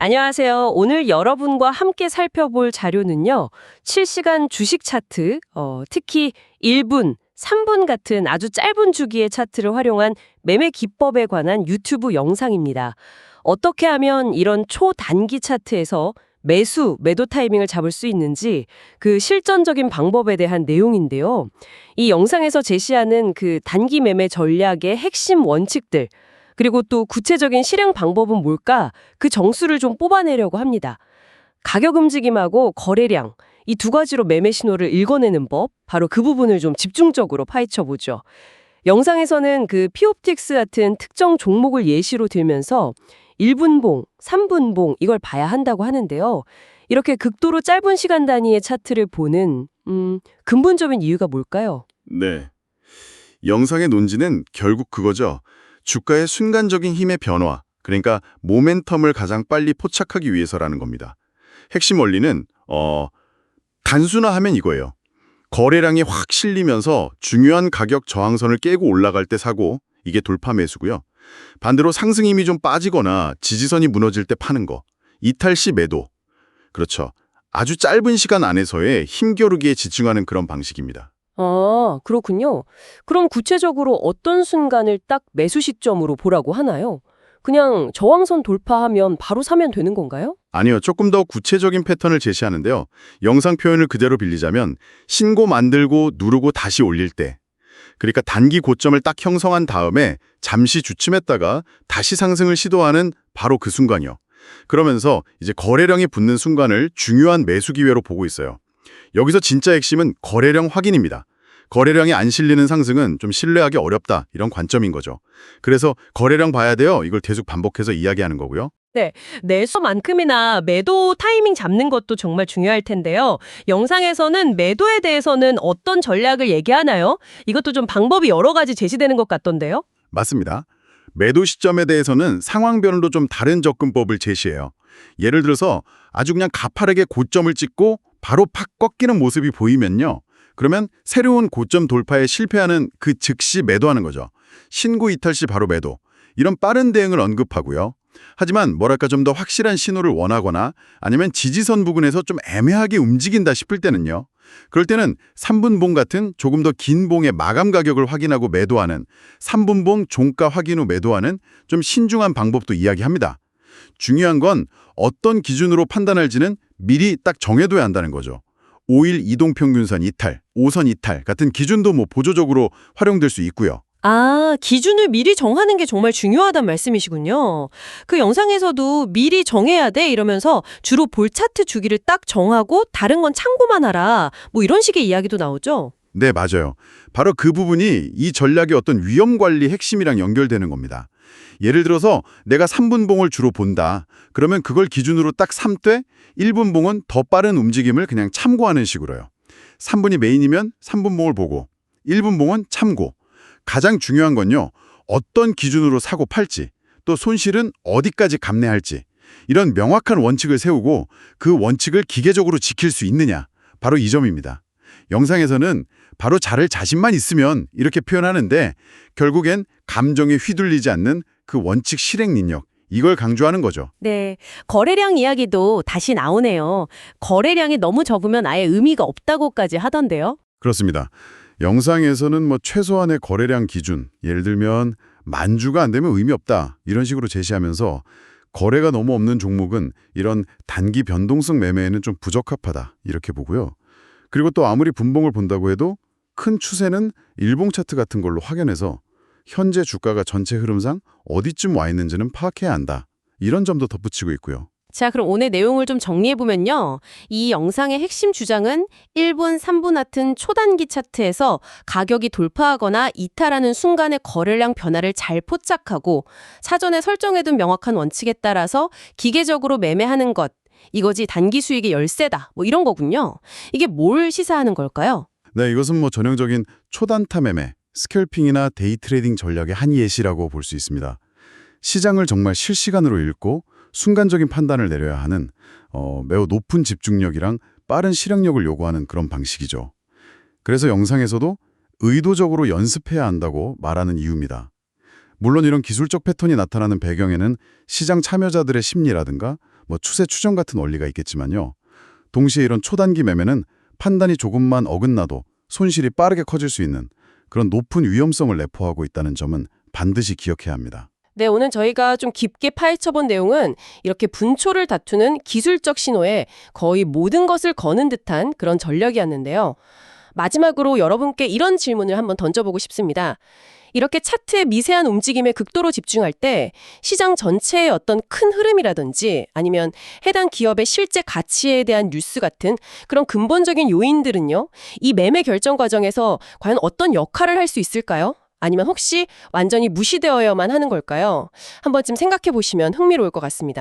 안녕하세요. 오늘 여러분과 함께 살펴볼 자료는요. 실시간 주식 차트, 특히 1분, 3분 같은 아주 짧은 주기의 차트를 활용한 매매 기법에 관한 유튜브 영상입니다. 어떻게 하면 이런 초단기 차트에서 매수, 매도 타이밍을 잡을 수 있는지 그 실전적인 방법에 대한 내용인데요. 이 영상에서 제시하는 그 단기 매매 전략의 핵심 원칙들, 그리고 또 구체적인 실행 방법은 뭘까? 그 정수를 좀 뽑아내려고 합니다. 가격 움직임하고 거래량, 이 두 가지로 매매 신호를 읽어내는 법, 바로 그 부분을 좀 집중적으로 파헤쳐 보죠. 영상에서는 그 피옵틱스 같은 특정 종목을 예시로 들면서 1분봉, 3분봉 이걸 봐야 한다고 하는데요. 이렇게 극도로 짧은 시간 단위의 차트를 보는 근본적인 이유가 뭘까요? 네. 영상의 논지는 결국 그거죠. 주가의 순간적인 힘의 변화, 그러니까 모멘텀을 가장 빨리 포착하기 위해서라는 겁니다. 핵심 원리는 단순화하면 이거예요. 거래량이 확 실리면서 중요한 가격 저항선을 깨고 올라갈 때 사고, 이게 돌파 매수고요. 반대로 상승 힘이 좀 빠지거나 지지선이 무너질 때 파는 거, 이탈 시 매도. 그렇죠. 아주 짧은 시간 안에서의 힘겨루기에 집중하는 그런 방식입니다. 아, 그렇군요. 그럼 구체적으로 어떤 순간을 딱 매수 시점으로 보라고 하나요? 그냥 저항선 돌파하면 바로 사면 되는 건가요? 아니요, 조금 더 구체적인 패턴을 제시하는데요. 영상 표현을 그대로 빌리자면 신고 만들고 누르고 다시 올릴 때, 그러니까 단기 고점을 딱 형성한 다음에 잠시 주춤했다가 다시 상승을 시도하는 바로 그 순간이요. 그러면서 이제 거래량이 붙는 순간을 중요한 매수 기회로 보고 있어요. 여기서 진짜 핵심은 거래량 확인입니다. 거래량이 안 실리는 상승은 좀 신뢰하기 어렵다, 이런 관점인 거죠. 그래서 거래량 봐야 돼요. 이걸 계속 반복해서 이야기하는 거고요. 네, 매수만큼이나 매도 타이밍 잡는 것도 정말 중요할 텐데요. 영상에서는 매도에 대해서는 어떤 전략을 얘기하나요? 이것도 좀 방법이 여러 가지 제시되는 것 같던데요. 맞습니다. 매도 시점에 대해서는 상황별로 좀 다른 접근법을 제시해요. 예를 들어서 아주 그냥 가파르게 고점을 찍고 바로 팍 꺾이는 모습이 보이면요. 그러면 새로운 고점 돌파에 실패하는 그 즉시 매도하는 거죠. 신고 이탈 시 바로 매도. 이런 빠른 대응을 언급하고요. 하지만 뭐랄까 좀 더 확실한 신호를 원하거나 아니면 지지선 부근에서 좀 애매하게 움직인다 싶을 때는요. 그럴 때는 3분봉 같은 조금 더 긴 봉의 마감 가격을 확인하고 매도하는 3분봉 종가 확인 후 매도하는 좀 신중한 방법도 이야기합니다. 중요한 건 어떤 기준으로 판단할지는 미리 딱 정해둬야 한다는 거죠. 5일 이동평균선 이탈, 5선 이탈 같은 기준도 보조적으로 활용될 수 있고요. 아, 기준을 미리 정하는 게 정말 중요하단 말씀이시군요. 그 영상에서도 미리 정해야 돼 이러면서 주로 볼 차트 주기를 딱 정하고 다른 건 참고만 하라. 뭐 이런 식의 이야기도 나오죠. 네, 맞아요. 바로 그 부분이 이 전략의 어떤 위험 관리 핵심이랑 연결되는 겁니다. 예를 들어서 내가 3분봉을 주로 본다. 그러면 그걸 기준으로 딱 3대, 1분봉은 더 빠른 움직임을 그냥 참고하는 식으로요. 3분이 메인이면 3분봉을 보고 1분봉은 참고. 가장 중요한 건요. 어떤 기준으로 사고 팔지, 또 손실은 어디까지 감내할지 이런 명확한 원칙을 세우고 그 원칙을 기계적으로 지킬 수 있느냐. 바로 이 점입니다. 영상에서는 바로 잘할 자신만 있으면 이렇게 표현하는데 결국엔 감정에 휘둘리지 않는 그 원칙 실행 능력, 이걸 강조하는 거죠. 네, 거래량 이야기도 다시 나오네요. 거래량이 너무 적으면 아예 의미가 없다고까지 하던데요. 그렇습니다. 영상에서는 최소한의 거래량 기준, 예를 들면 만주가 안 되면 의미 없다, 이런 식으로 제시하면서 거래가 너무 없는 종목은 이런 단기 변동성 매매에는 좀 부적합하다, 이렇게 보고요. 그리고 또 아무리 분봉을 본다고 해도 큰 추세는 일봉 차트 같은 걸로 확인해서 현재 주가가 전체 흐름상 어디쯤 와 있는지는 파악해야 한다, 이런 점도 덧붙이고 있고요. 자, 그럼 오늘 내용을 좀 정리해보면요. 이 영상의 핵심 주장은 1분, 3분 같은 초단기 차트에서 가격이 돌파하거나 이탈하는 순간의 거래량 변화를 잘 포착하고 사전에 설정해둔 명확한 원칙에 따라서 기계적으로 매매하는 것. 이거지 단기 수익의 열쇠다. 뭐 이런 거군요. 이게 뭘 시사하는 걸까요? 네, 이것은 전형적인 초단타 매매, 스캘핑이나 데이 트레이딩 전략의 한 예시라고 볼 수 있습니다. 시장을 정말 실시간으로 읽고 순간적인 판단을 내려야 하는 매우 높은 집중력이랑 빠른 실행력을 요구하는 그런 방식이죠. 그래서 영상에서도 의도적으로 연습해야 한다고 말하는 이유입니다. 물론 이런 기술적 패턴이 나타나는 배경에는 시장 참여자들의 심리라든가 뭐 추세 추정 같은 원리가 있겠지만요. 동시에 이런 초단기 매매는 판단이 조금만 어긋나도 손실이 빠르게 커질 수 있는 그런 높은 위험성을 내포하고 있다는 점은 반드시 기억해야 합니다. 네, 오늘 저희가 좀 깊게 파헤쳐본 내용은 이렇게 분초를 다투는 기술적 신호에 거의 모든 것을 거는 듯한 그런 전략이었는데요. 마지막으로 여러분께 이런 질문을 한번 던져보고 싶습니다. 이렇게 차트의 미세한 움직임에 극도로 집중할 때 시장 전체의 어떤 큰 흐름이라든지 아니면 해당 기업의 실제 가치에 대한 뉴스 같은 그런 근본적인 요인들은요, 이 매매 결정 과정에서 과연 어떤 역할을 할 수 있을까요? 아니면 혹시 완전히 무시되어야만 하는 걸까요? 한 번쯤 생각해 보시면 흥미로울 것 같습니다.